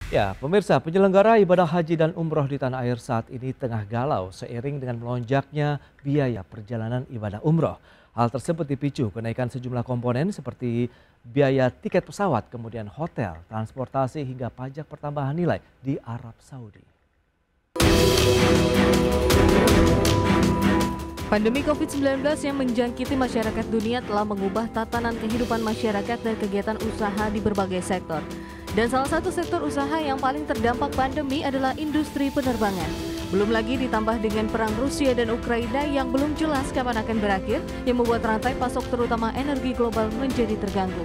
Ya, pemirsa, penyelenggara ibadah haji dan umroh di tanah air saat ini tengah galau seiring dengan melonjaknya biaya perjalanan ibadah umroh. Hal tersebut dipicu kenaikan sejumlah komponen seperti biaya tiket pesawat, kemudian hotel, transportasi hingga pajak pertambahan nilai di Arab Saudi. Pandemi COVID-19 yang menjangkiti masyarakat dunia telah mengubah tatanan kehidupan masyarakat dan kegiatan usaha di berbagai sektor. Dan salah satu sektor usaha yang paling terdampak pandemi adalah industri penerbangan. Belum lagi ditambah dengan perang Rusia dan Ukraina yang belum jelas kapan akan berakhir, yang membuat rantai pasok terutama energi global menjadi terganggu.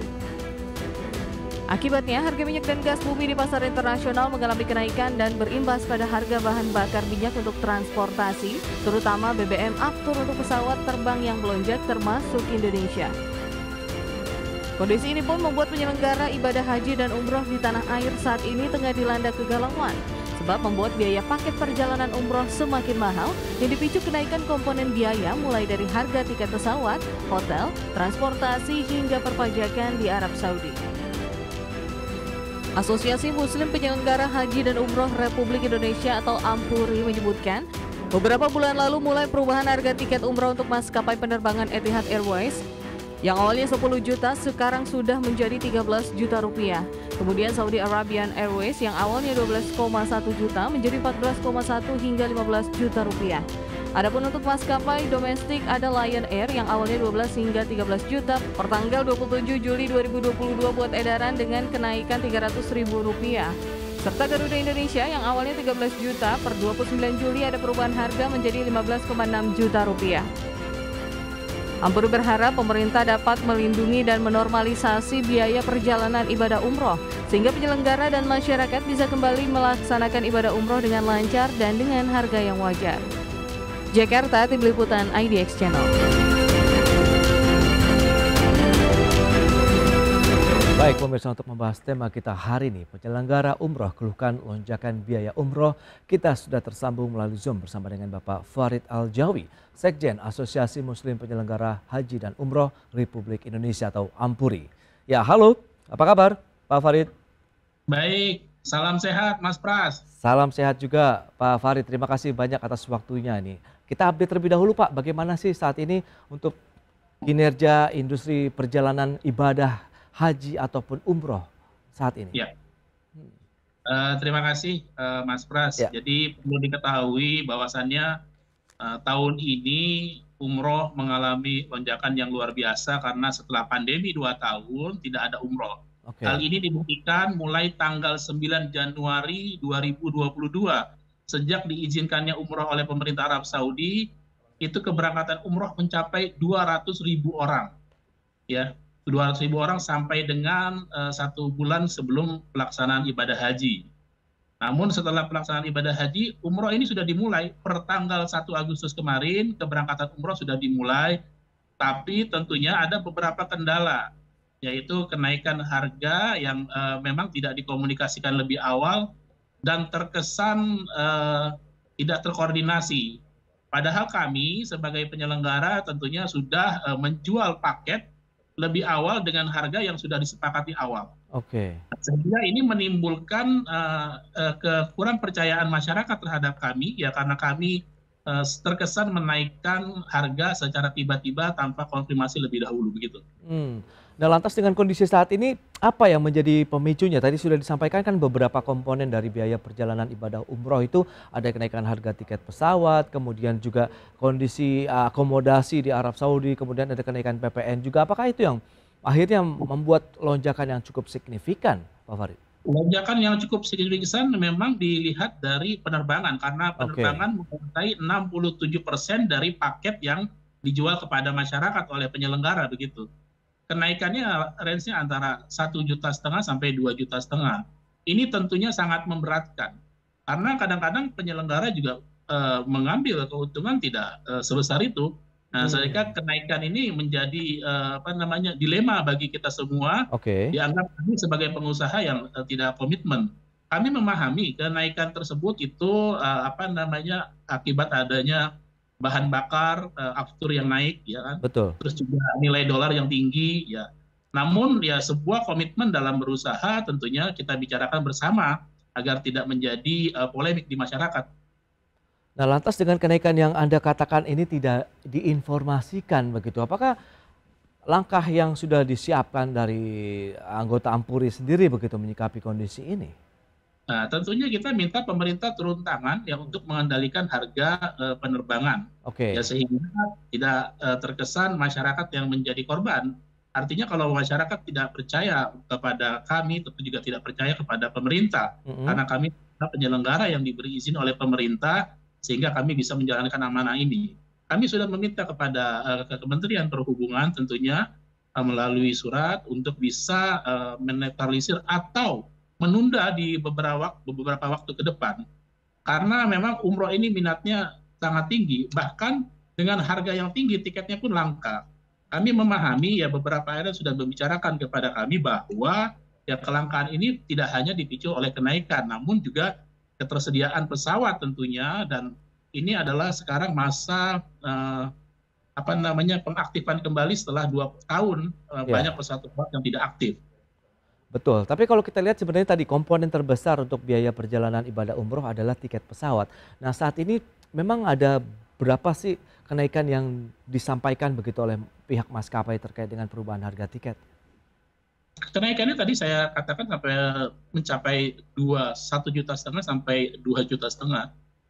Akibatnya, harga minyak dan gas bumi di pasar internasional mengalami kenaikan dan berimbas pada harga bahan bakar minyak untuk transportasi, terutama BBM aftur untuk pesawat terbang yang melonjak termasuk Indonesia. Kondisi ini pun membuat penyelenggara ibadah haji dan umroh di tanah air saat ini tengah dilanda kegalauan, sebab membuat biaya paket perjalanan umroh semakin mahal yang dipicu kenaikan komponen biaya mulai dari harga tiket pesawat, hotel, transportasi hingga perpajakan di Arab Saudi. Asosiasi Muslim Penyelenggara Haji dan Umroh Republik Indonesia atau AMPURI menyebutkan, beberapa bulan lalu mulai perubahan harga tiket umroh untuk maskapai penerbangan Etihad Airways yang awalnya 10 juta sekarang sudah menjadi 13 juta rupiah. Kemudian Saudi Arabian Airways yang awalnya 12,1 juta menjadi 14,1 hingga 15 juta rupiah. Adapun untuk maskapai domestik ada Lion Air yang awalnya 12 hingga 13 juta per tanggal 27 Juli 2022 buat edaran dengan kenaikan Rp300.000. Serta Garuda Indonesia yang awalnya 13 juta per 29 Juli ada perubahan harga menjadi 15,6 juta rupiah. Ampuri berharap pemerintah dapat melindungi dan menormalisasi biaya perjalanan ibadah umroh sehingga penyelenggara dan masyarakat bisa kembali melaksanakan ibadah umroh dengan lancar dan dengan harga yang wajar. Jakarta, Tim Liputan IDX Channel. Baik pemirsa, untuk membahas tema kita hari ini, penyelenggara umroh keluhkan lonjakan biaya umroh. Kita sudah tersambung melalui Zoom bersama dengan Bapak Farid Al-Jawi, Sekjen Asosiasi Muslim Penyelenggara Haji dan Umroh Republik Indonesia atau AMPURI. Ya, halo, apa kabar Pak Farid? Baik, salam sehat Mas Pras. Salam sehat juga Pak Farid, terima kasih banyak atas waktunya nih. Kita update terlebih dahulu Pak, bagaimana sih saat ini untuk kinerja industri perjalanan ibadah haji ataupun umroh saat ini? Ya, terima kasih Mas Pras. Ya. Jadi perlu diketahui bahwasannya tahun ini umroh mengalami lonjakan yang luar biasa karena setelah pandemi 2 tahun tidak ada umroh. Oke. Hal ini dibuktikan mulai tanggal 9 Januari 2022. Sejak diizinkannya umroh oleh pemerintah Arab Saudi, itu keberangkatan umroh mencapai 200.000 orang. Ya, 200.000 orang sampai dengan 1 bulan sebelum pelaksanaan ibadah haji. Namun setelah pelaksanaan ibadah haji, umroh ini sudah dimulai per tanggal 1 Agustus kemarin, keberangkatan umroh sudah dimulai, tapi tentunya ada beberapa kendala, yaitu kenaikan harga yang memang tidak dikomunikasikan lebih awal dan terkesan tidak terkoordinasi. Padahal kami sebagai penyelenggara tentunya sudah menjual paket lebih awal dengan harga yang sudah disepakati awal. Oke. Sehingga ini menimbulkan kekurang percayaan masyarakat terhadap kami, ya karena kami terkesan menaikkan harga secara tiba-tiba tanpa konfirmasi lebih dahulu begitu. Nah lantas dengan kondisi saat ini apa yang menjadi pemicunya? Tadi sudah disampaikan kan beberapa komponen dari biaya perjalanan ibadah umroh itu ada kenaikan harga tiket pesawat, kemudian juga kondisi akomodasi di Arab Saudi, kemudian ada kenaikan PPN juga. Apakah itu yang akhirnya membuat lonjakan yang cukup signifikan, Pak Farid? Lonjakan yang cukup signifikan memang dilihat dari penerbangan karena penerbangan mencapai 67% dari paket yang dijual kepada masyarakat oleh penyelenggara begitu. Kenaikannya range-nya antara 1,5 juta sampai 2,5 juta. Ini tentunya sangat memberatkan karena kadang-kadang penyelenggara juga mengambil keuntungan tidak sebesar itu. Nah, sehingga kenaikan ini menjadi dilema bagi kita semua. Dianggap kami sebagai pengusaha yang tidak komitmen. Kami memahami kenaikan tersebut itu akibat adanya bahan bakar aftur yang naik, ya kan. Betul. Terus juga nilai dolar yang tinggi, ya. Namun ya sebuah komitmen dalam berusaha tentunya kita bicarakan bersama agar tidak menjadi polemik di masyarakat. Nah, lantas dengan kenaikan yang Anda katakan ini tidak diinformasikan begitu, apakah langkah yang sudah disiapkan dari anggota Ampuri sendiri begitu menyikapi kondisi ini? Nah, tentunya kita minta pemerintah turun tangan ya untuk mengendalikan harga penerbangan ya Oke. sehingga tidak terkesan masyarakat yang menjadi korban. Artinya kalau masyarakat tidak percaya kepada kami, tentu juga tidak percaya kepada pemerintah Mhm. karena kami adalah penyelenggara yang diberi izin oleh pemerintah sehingga kami bisa menjalankan amanah ini. Kami sudah meminta kepada ke Kementerian Perhubungan tentunya melalui surat untuk bisa menetralisir atau menunda di beberapa waktu ke depan karena memang umroh ini minatnya sangat tinggi, bahkan dengan harga yang tinggi tiketnya pun langka. Kami memahami ya beberapa airline sudah membicarakan kepada kami bahwa ya kelangkaan ini tidak hanya dipicu oleh kenaikan, namun juga ketersediaan pesawat tentunya dan ini adalah sekarang masa pengaktifan kembali setelah 2 tahun banyak Ya, pesawat-pesawat yang tidak aktif. betul. Tapi kalau kita lihat sebenarnya tadi komponen terbesar untuk biaya perjalanan ibadah umroh adalah tiket pesawat. Nah, saat ini memang ada berapa sih kenaikan yang disampaikan begitu oleh pihak maskapai terkait dengan perubahan harga tiket? Kenaikannya tadi saya katakan sampai mencapai 1,5 juta sampai 2,5 juta.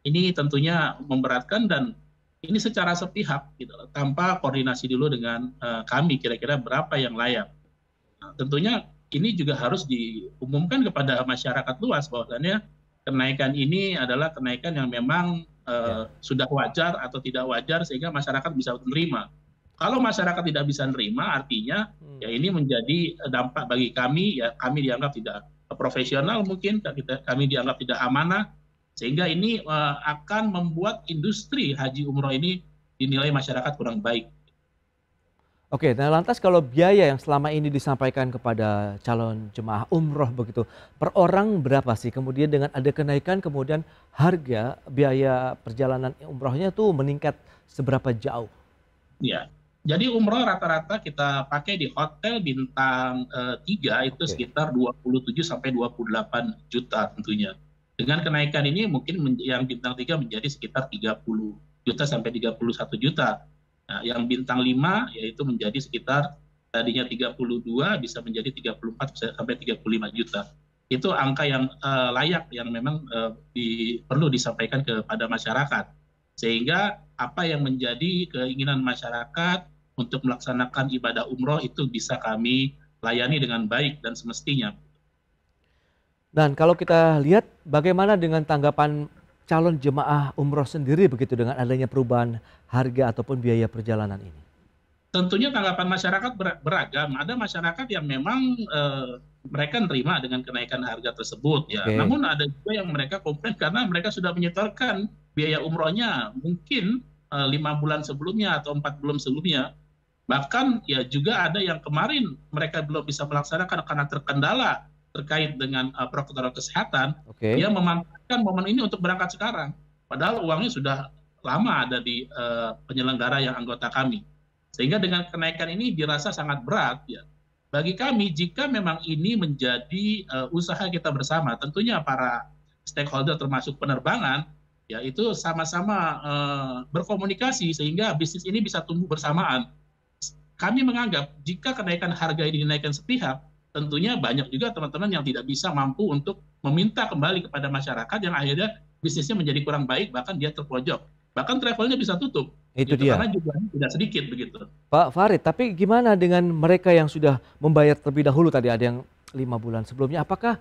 Ini tentunya memberatkan dan ini secara sepihak gitu, tanpa koordinasi dulu dengan kami kira-kira berapa yang layak. Nah, tentunya ini juga harus diumumkan kepada masyarakat luas bahwasannya kenaikan ini adalah kenaikan yang memang Ya. sudah wajar atau tidak wajar sehingga masyarakat bisa menerima. Kalau masyarakat tidak bisa menerima, artinya Hmm. ya ini menjadi dampak bagi kami, ya kami dianggap tidak profesional mungkin, kami dianggap tidak amanah, sehingga ini akan membuat industri haji umroh ini dinilai masyarakat kurang baik. Oke, nah lantas kalau biaya yang selama ini disampaikan kepada calon jemaah umroh begitu, per orang berapa sih? Kemudian dengan ada kenaikan, kemudian harga biaya perjalanan umrohnya tuh meningkat seberapa jauh? Ya, jadi umroh rata-rata kita pakai di hotel bintang 3 itu Oke. sekitar 27 sampai 28 juta tentunya. Dengan kenaikan ini mungkin yang bintang 3 menjadi sekitar 30 juta sampai 31 juta. Nah, yang bintang 5 yaitu menjadi sekitar tadinya 32 bisa menjadi 34 sampai 35 juta. Itu angka yang layak yang memang perlu disampaikan kepada masyarakat. Sehingga apa yang menjadi keinginan masyarakat untuk melaksanakan ibadah umroh itu bisa kami layani dengan baik dan semestinya. Dan kalau kita lihat bagaimana dengan tanggapan calon jemaah umroh sendiri begitu dengan adanya perubahan harga ataupun biaya perjalanan ini? Tentunya tanggapan masyarakat beragam. Ada masyarakat yang memang mereka nerima dengan kenaikan harga tersebut ya. Oke. Namun ada juga yang mereka komplain karena mereka sudah menyetorkan biaya umrohnya mungkin 5 bulan sebelumnya atau 4 bulan sebelumnya. Bahkan ya juga ada yang kemarin mereka belum bisa melaksanakan karena terkendala terkait dengan protokol kesehatan, Oke. dia memanfaatkan momen ini untuk berangkat sekarang. Padahal uangnya sudah lama ada di penyelenggara yang anggota kami. Sehingga dengan kenaikan ini dirasa sangat berat ya. Bagi kami jika memang ini menjadi usaha kita bersama, tentunya para stakeholder termasuk penerbangan ya itu sama-sama berkomunikasi sehingga bisnis ini bisa tumbuh bersamaan. Kami menganggap jika kenaikan harga ini dinaikkan sepihak, tentunya banyak juga teman-teman yang tidak bisa mampu untuk meminta kembali kepada masyarakat yang akhirnya bisnisnya menjadi kurang baik, bahkan dia terpojok. Bahkan travelnya bisa tutup, Itu gitu karena dia. jumlahnya tidak sedikit begitu. Pak Farid, tapi gimana dengan mereka yang sudah membayar terlebih dahulu tadi ada yang 5 bulan sebelumnya, apakah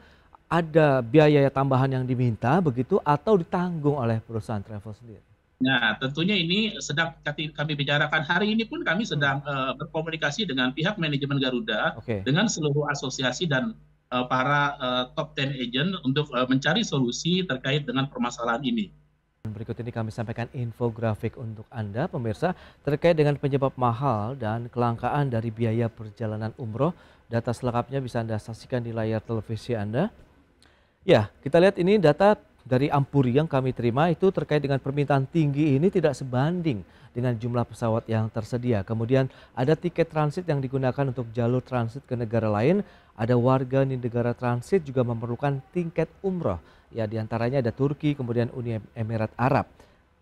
ada biaya tambahan yang diminta begitu atau ditanggung oleh perusahaan travel sendiri? Nah, tentunya ini sedang kami bicarakan hari ini pun kami Hmm. sedang berkomunikasi dengan pihak manajemen Garuda, Oke. dengan seluruh asosiasi dan para top 10 agent untuk mencari solusi terkait dengan permasalahan ini. Berikut ini kami sampaikan infografik untuk Anda pemirsa terkait dengan penyebab mahal dan kelangkaan dari biaya perjalanan umroh. Data selengkapnya bisa Anda saksikan di layar televisi Anda. Ya, kita lihat ini data dari Ampuri yang kami terima itu terkait dengan permintaan tinggi ini tidak sebanding dengan jumlah pesawat yang tersedia. Kemudian ada tiket transit yang digunakan untuk jalur transit ke negara lain ada warga negara transit juga memerlukan tiket umroh. Ya, diantaranya ada Turki, kemudian Uni Emirat Arab.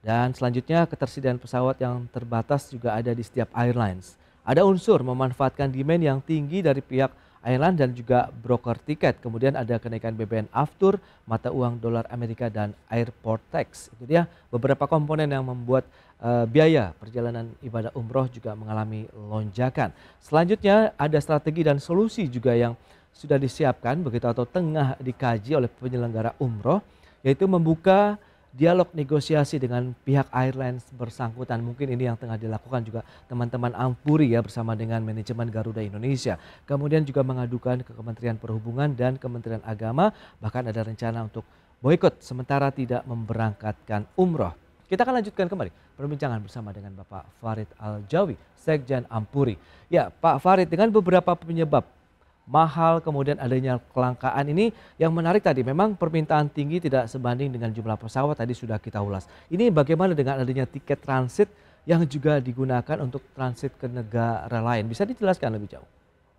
Dan selanjutnya ketersediaan pesawat yang terbatas juga ada di setiap airlines. Ada unsur memanfaatkan demand yang tinggi dari pihak airline dan juga broker tiket. Kemudian ada kenaikan BBM aftur, mata uang dolar Amerika dan airport tax. Itu dia beberapa komponen yang membuat biaya perjalanan ibadah umroh juga mengalami lonjakan. Selanjutnya ada strategi dan solusi juga yang sudah disiapkan begitu atau tengah dikaji oleh penyelenggara umroh, yaitu membuka dialog negosiasi dengan pihak airlines bersangkutan. Mungkin ini yang tengah dilakukan juga teman-teman Ampuri ya bersama dengan manajemen Garuda Indonesia. Kemudian juga mengadukan ke Kementerian Perhubungan dan Kementerian Agama, bahkan ada rencana untuk boikot sementara tidak memberangkatkan umroh. Kita akan lanjutkan kembali perbincangan bersama dengan Bapak Farid Aljawi, Sekjen Ampuri. Ya Pak Farid, dengan beberapa penyebab mahal kemudian adanya kelangkaan ini yang menarik tadi memang permintaan tinggi tidak sebanding dengan jumlah pesawat tadi sudah kita ulas. Ini bagaimana dengan adanya tiket transit yang juga digunakan untuk transit ke negara lain? Bisa dijelaskan lebih jauh?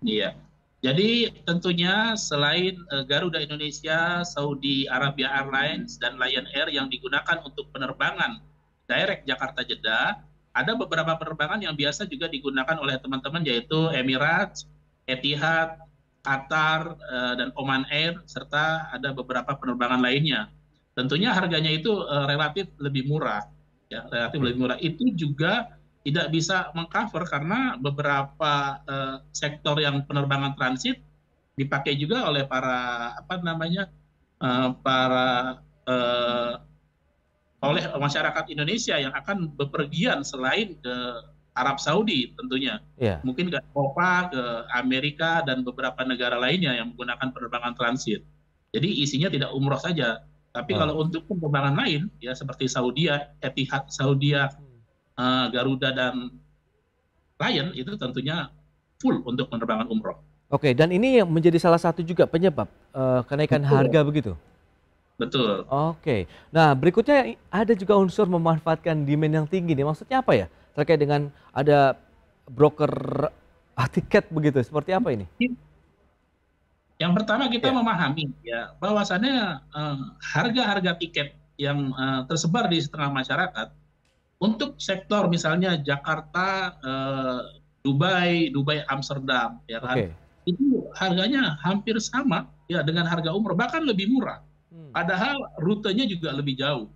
Iya. Jadi tentunya selain Garuda Indonesia, Saudi Arabia Airlines dan Lion Air yang digunakan untuk penerbangan direct Jakarta Jeddah, ada beberapa penerbangan yang biasa juga digunakan oleh teman-teman yaitu Emirates, Etihad, Qatar, dan Oman Air, serta ada beberapa penerbangan lainnya. Tentunya harganya itu relatif lebih murah, ya, relatif lebih murah. Itu juga tidak bisa mengcover karena beberapa sektor yang penerbangan transit dipakai juga oleh para oleh masyarakat Indonesia yang akan bepergian selain ke Arab Saudi tentunya, mungkin ke Eropa, ke Amerika dan beberapa negara lainnya yang menggunakan penerbangan transit. Jadi isinya tidak umroh saja, tapi kalau untuk penerbangan lain ya seperti Saudia, Etihad Saudia, Garuda dan Lion itu tentunya full untuk penerbangan umroh. Oke, dan ini yang menjadi salah satu juga penyebab kenaikan harga begitu? Betul. Oke, nah berikutnya ada juga unsur memanfaatkan demand yang tinggi nih, maksudnya apa ya? Terkait dengan ada broker tiket begitu, seperti apa ini? Yang pertama kita memahami ya bahwasannya harga-harga tiket yang tersebar di setengah masyarakat untuk sektor misalnya Jakarta, Dubai, Amsterdam, ya kan, itu harganya hampir sama ya dengan harga umroh, bahkan lebih murah. Padahal rutenya juga lebih jauh.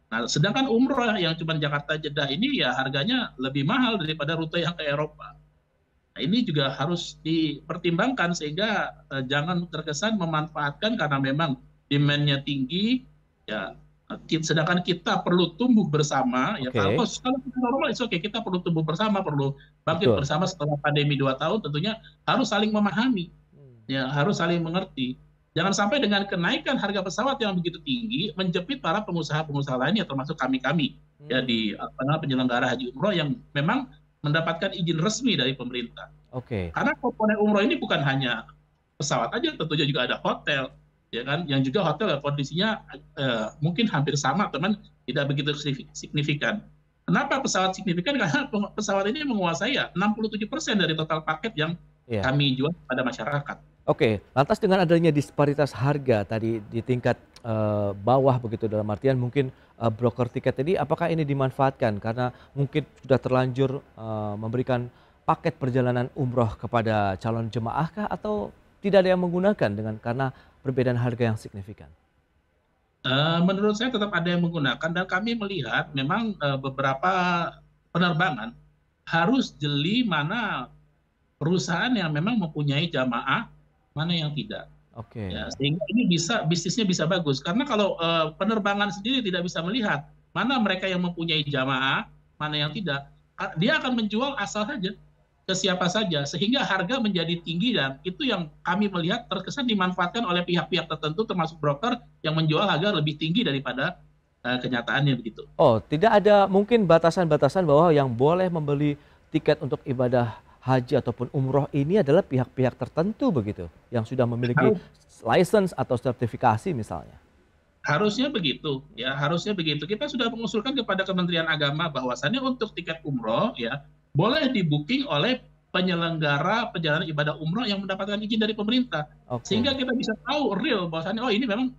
Nah, sedangkan umroh yang cuma Jakarta Jeddah ini ya harganya lebih mahal daripada rute yang ke Eropa. Nah, ini juga harus dipertimbangkan sehingga jangan terkesan memanfaatkan karena memang demand-nya tinggi, ya. Sedangkan kita perlu tumbuh bersama, ya kalau kita normal, kita perlu tumbuh bersama, perlu bangkit bersama setelah pandemi 2 tahun, tentunya harus saling memahami, ya harus saling mengerti. Jangan sampai dengan kenaikan harga pesawat yang begitu tinggi menjepit para pengusaha-pengusaha lainnya termasuk kami-kami ya di penyelenggara haji umroh yang memang mendapatkan izin resmi dari pemerintah. Karena komponen umroh ini bukan hanya pesawat aja, tentunya juga ada hotel, ya kan, yang juga hotel kondisinya mungkin hampir sama, teman, tidak begitu signifikan. Kenapa pesawat signifikan? Karena pesawat ini menguasai ya 67% dari total paket yang kami jual pada masyarakat. Lantas dengan adanya disparitas harga tadi di tingkat bawah begitu, dalam artian mungkin broker tiket tadi, apakah ini dimanfaatkan karena mungkin sudah terlanjur memberikan paket perjalanan umroh kepada calon jemaah kah, atau tidak ada yang menggunakan karena perbedaan harga yang signifikan? Menurut saya tetap ada yang menggunakan, dan kami melihat memang beberapa penerbangan harus jeli mana perusahaan yang memang mempunyai jamaah, mana yang tidak. Ya, sehingga ini bisnisnya bisa bagus. Karena kalau penerbangan sendiri tidak bisa melihat mana mereka yang mempunyai jamaah, mana yang tidak, dia akan menjual asal saja ke siapa saja, sehingga harga menjadi tinggi, dan itu yang kami melihat terkesan dimanfaatkan oleh pihak-pihak tertentu termasuk broker yang menjual harga lebih tinggi daripada kenyataannya begitu. Tidak ada mungkin batasan-batasan bahwa yang boleh membeli tiket untuk ibadah haji ataupun umroh ini adalah pihak-pihak tertentu begitu, yang sudah memiliki license atau sertifikasi misalnya? Harusnya begitu, ya harusnya begitu. Kita sudah mengusulkan kepada Kementerian Agama bahwasannya untuk tiket umroh ya boleh di-booking oleh penyelenggara perjalanan ibadah umroh yang mendapatkan izin dari pemerintah. Oke. Sehingga kita bisa tahu real bahwasannya, oh ini memang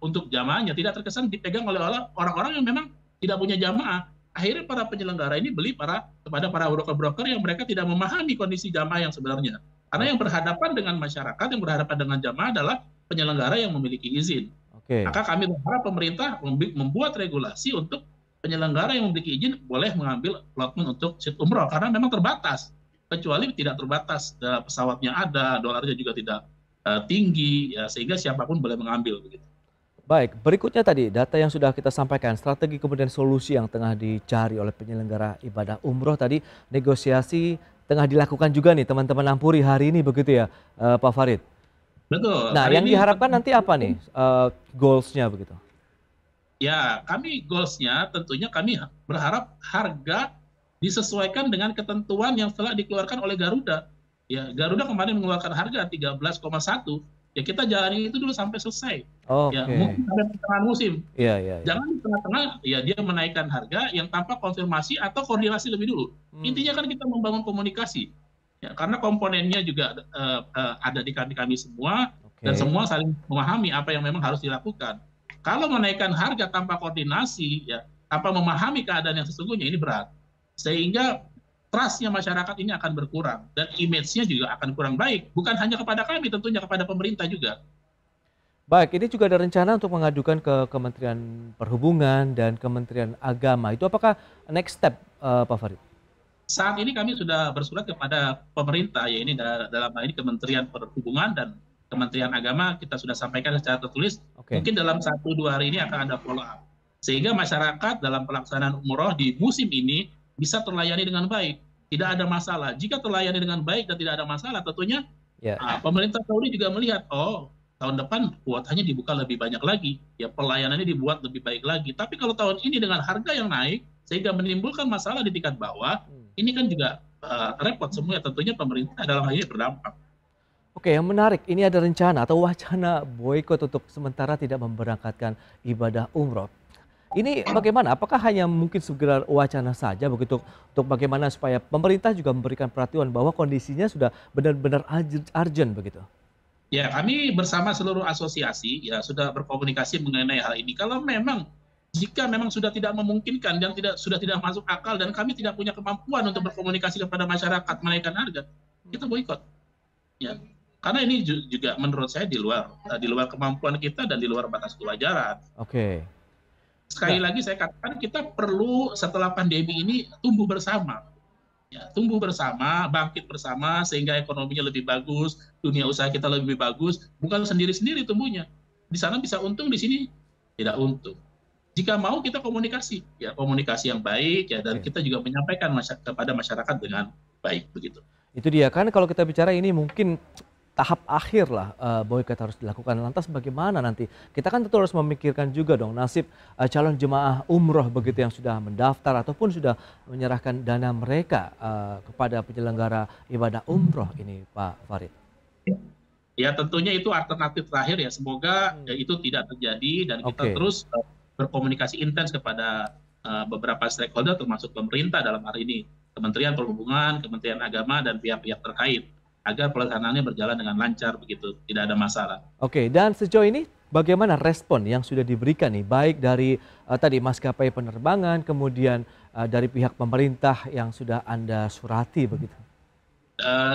untuk jamaahnya, tidak terkesan dipegang oleh orang-orang yang memang tidak punya jamaah. Akhirnya para penyelenggara ini beli kepada para broker-broker yang mereka tidak memahami kondisi jamaah yang sebenarnya. Karena yang berhadapan dengan masyarakat, yang berhadapan dengan jamaah adalah penyelenggara yang memiliki izin. Oke. Maka kami berharap pemerintah membuat regulasi untuk penyelenggara yang memiliki izin boleh mengambil allotment untuk sit umroh, karena memang terbatas. Kecuali tidak terbatas, pesawatnya ada, dolarnya juga tidak tinggi, ya, sehingga siapapun boleh mengambil begitu. Baik, berikutnya tadi data yang sudah kita sampaikan, strategi kemudian solusi yang tengah dicari oleh penyelenggara ibadah umroh tadi, negosiasi tengah dilakukan juga nih teman-teman Ampuri hari ini begitu ya, Pak Farid? Betul. Nah, yang diharapkan nanti apa nih goals-nya begitu? Ya, kami goals-nya tentunya kami berharap harga disesuaikan dengan ketentuan yang telah dikeluarkan oleh Garuda. Ya, Garuda kemarin mengeluarkan harga 13,1. Ya kita jalani itu dulu sampai selesai. Ya, mungkin sampai pertengahan musim. Iya. Jangan di tengah-tengah ya dia menaikkan harga yang tanpa konfirmasi atau koordinasi lebih dulu. Intinya kan kita membangun komunikasi. Ya, karena komponennya juga ada di kami semua dan semua saling memahami apa yang memang harus dilakukan. Kalau menaikkan harga tanpa koordinasi, ya tanpa memahami keadaan yang sesungguhnya, ini berat. Sehingga trust-nya masyarakat ini akan berkurang dan image-nya juga akan kurang baik, bukan hanya kepada kami, tentunya kepada pemerintah juga. Baik, ini juga ada rencana untuk mengadukan ke Kementerian Perhubungan dan Kementerian Agama. Itu apakah next step, Pak Farid? Saat ini kami sudah bersurat kepada pemerintah, ya ini dalam hal ini Kementerian Perhubungan dan Kementerian Agama, kita sudah sampaikan secara tertulis. Mungkin dalam 1-2 hari ini akan ada follow up. Sehingga masyarakat dalam pelaksanaan umroh di musim ini bisa terlayani dengan baik, tidak ada masalah. Jika terlayani dengan baik dan tidak ada masalah, tentunya pemerintah Saudi juga melihat, oh tahun depan kuotanya dibuka lebih banyak lagi, ya pelayanannya dibuat lebih baik lagi. Tapi kalau tahun ini dengan harga yang naik, sehingga menimbulkan masalah di tingkat bawah, ini kan juga repot semua. Tentunya pemerintah dalam hal ini berdampak. Oke, yang menarik, ini ada rencana atau wacana boikot untuk sementara tidak memberangkatkan ibadah umroh. Ini bagaimana? Apakah hanya mungkin segera wacana saja begitu untuk bagaimana supaya pemerintah juga memberikan perhatian bahwa kondisinya sudah benar-benar urgent begitu? Ya, kami bersama seluruh asosiasi ya sudah berkomunikasi mengenai hal ini. Kalau memang jika memang sudah tidak memungkinkan dan sudah tidak masuk akal dan kami tidak punya kemampuan untuk berkomunikasi kepada masyarakat menaikkan harga, kita boikot. Ya. Karena ini juga menurut saya di luar kemampuan kita dan di luar batas kewajaran. Oke. Sekali lagi saya katakan kita perlu setelah pandemi ini tumbuh bersama. Ya, tumbuh bersama, bangkit bersama sehingga ekonominya lebih bagus, dunia usaha kita lebih bagus, bukan sendiri-sendiri tumbuhnya. Di sana bisa untung, di sini tidak untung. Jika mau kita komunikasi, ya komunikasi yang baik ya, dan kita juga menyampaikan kepada masyarakat dengan baik begitu. Itu dia kan kalau kita bicara ini mungkin tahap akhir lah boykot harus dilakukan. Lantas bagaimana nanti? Kita kan tentu harus memikirkan juga dong nasib calon jemaah umroh begitu yang sudah mendaftar ataupun sudah menyerahkan dana mereka kepada penyelenggara ibadah umroh ini, Pak Farid. Ya tentunya itu alternatif terakhir ya. Semoga itu tidak terjadi dan kita terus berkomunikasi intens kepada beberapa stakeholder termasuk pemerintah dalam hari ini, Kementerian Perhubungan, Kementerian Agama dan pihak-pihak terkait, agar pelaksanaannya berjalan dengan lancar begitu, tidak ada masalah. Oke, dan sejauh ini bagaimana respon yang sudah diberikan nih, baik dari tadi maskapai penerbangan, kemudian dari pihak pemerintah yang sudah Anda surati begitu?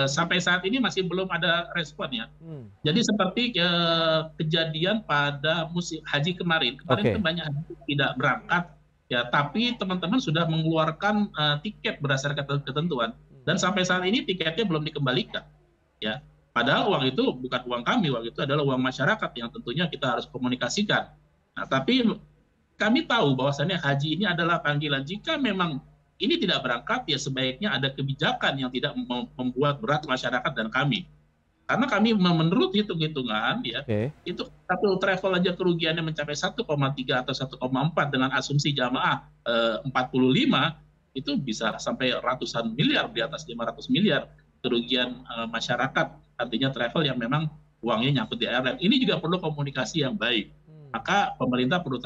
Sampai saat ini masih belum ada respon ya. Jadi seperti kejadian pada musim haji kemarin kan banyak haji tidak berangkat ya, tapi teman-teman sudah mengeluarkan tiket berdasarkan ketentuan dan sampai saat ini tiketnya belum dikembalikan. Ya, padahal uang itu bukan uang kami, uang itu adalah uang masyarakat yang tentunya kita harus komunikasikan. Nah, tapi kami tahu bahwasannya haji ini adalah panggilan. Jika memang ini tidak berangkat, ya sebaiknya ada kebijakan yang tidak membuat berat masyarakat dan kami. Karena kami menurut hitung-hitungan, ya itu satu travel aja kerugiannya mencapai 1,3 atau 1,4 dengan asumsi jamaah 45, itu bisa sampai ratusan miliar, di atas 500 miliar. Kerugian masyarakat, artinya travel yang memang uangnya nyangkut di airline. Ini juga perlu komunikasi yang baik. Maka pemerintah perlu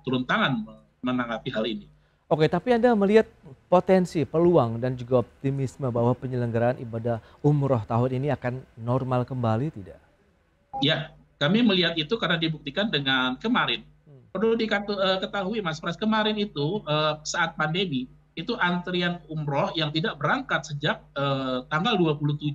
turun tangan menanggapi hal ini. Oke, tapi Anda melihat potensi, peluang, dan juga optimisme bahwa penyelenggaraan ibadah umroh tahun ini akan normal kembali tidak? Ya, kami melihat itu karena dibuktikan dengan kemarin. Perlu diketahui Mas Pras, kemarin itu saat pandemi, itu antrian umroh yang tidak berangkat sejak tanggal 27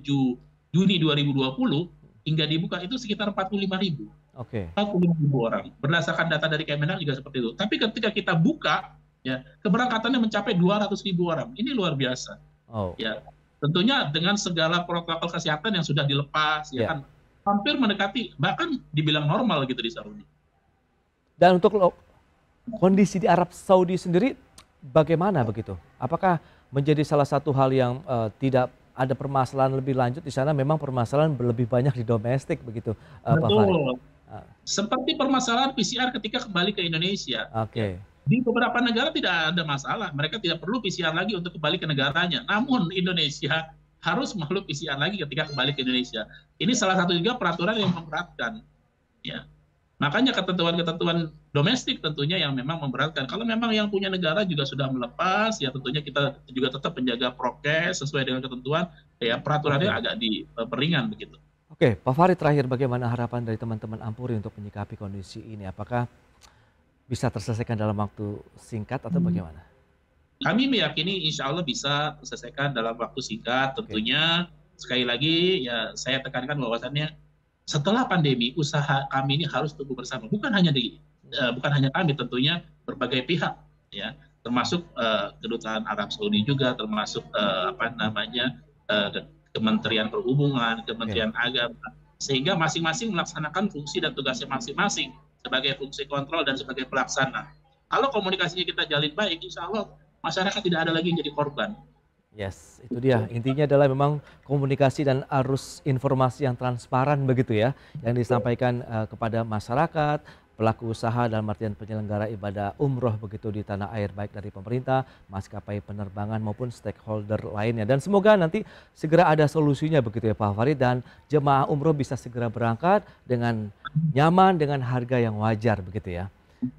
Juni 2020 hingga dibuka itu sekitar 45.000. Oke. 45.000 orang. Berdasarkan data dari Kemenang juga seperti itu. Tapi ketika kita buka, ya keberangkatannya mencapai 200.000 orang. Ini luar biasa. Oh, Ya, tentunya dengan segala protokol kesehatan yang sudah dilepas, ya ya. kan, hampir mendekati bahkan dibilang normal gitu di Saudi. Dan untuk kondisi di Arab Saudi sendiri bagaimana begitu? Apakah menjadi salah satu hal yang tidak ada permasalahan lebih lanjut di sana? Memang permasalahan lebih banyak di domestik begitu, Pak Farid? Betul. Seperti permasalahan PCR ketika kembali ke Indonesia. Ya. Oke, Di beberapa negara tidak ada masalah. Mereka tidak perlu PCR lagi untuk kembali ke negaranya. Namun Indonesia harus melalui PCR lagi ketika kembali ke Indonesia. Ini salah satu juga peraturan yang memberatkan. Ya. Makanya ketentuan-ketentuan domestik tentunya yang memang memberatkan. Kalau memang yang punya negara juga sudah melepas, ya tentunya kita juga tetap menjaga prokes sesuai dengan ketentuan, ya peraturannya oke. agak diperingan begitu. Oke, Pak Farid, terakhir bagaimana harapan dari teman-teman Ampuri untuk menyikapi kondisi ini? Apakah bisa terselesaikan dalam waktu singkat atau bagaimana? Kami meyakini insya Allah bisa terselesaikan dalam waktu singkat. Oke, Tentunya sekali lagi ya saya tekankan bahwasannya setelah pandemi usaha kami ini harus tumbuh bersama. Bukan hanya kami, tentunya berbagai pihak, ya termasuk kedutaan Arab Saudi juga, termasuk Kementerian Perhubungan, oke. Kementerian Agama, sehingga masing-masing melaksanakan fungsi dan tugasnya masing-masing sebagai fungsi kontrol dan sebagai pelaksana. Kalau komunikasinya kita jalin baik, insya Allah masyarakat tidak ada lagi yang jadi korban. Yes, itu dia. Intinya adalah memang komunikasi dan arus informasi yang transparan begitu ya, yang disampaikan kepada masyarakat, pelaku usaha dalam artian penyelenggara ibadah umroh begitu di tanah air, baik dari pemerintah, maskapai penerbangan maupun stakeholder lainnya. Dan semoga nanti segera ada solusinya begitu ya Pak Farid, dan jemaah umroh bisa segera berangkat dengan nyaman, dengan harga yang wajar begitu ya.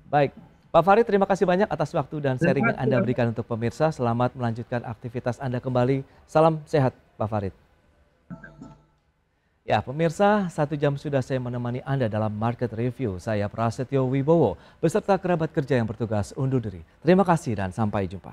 Baik, Pak Farid, terima kasih banyak atas waktu dan sharing yang Anda berikan untuk pemirsa. Selamat melanjutkan aktivitas Anda kembali. Salam sehat, Pak Farid. Ya, pemirsa, 1 jam sudah saya menemani Anda dalam Market Review. Saya Prasetyo Wibowo, beserta kerabat kerja yang bertugas undur diri. Terima kasih dan sampai jumpa.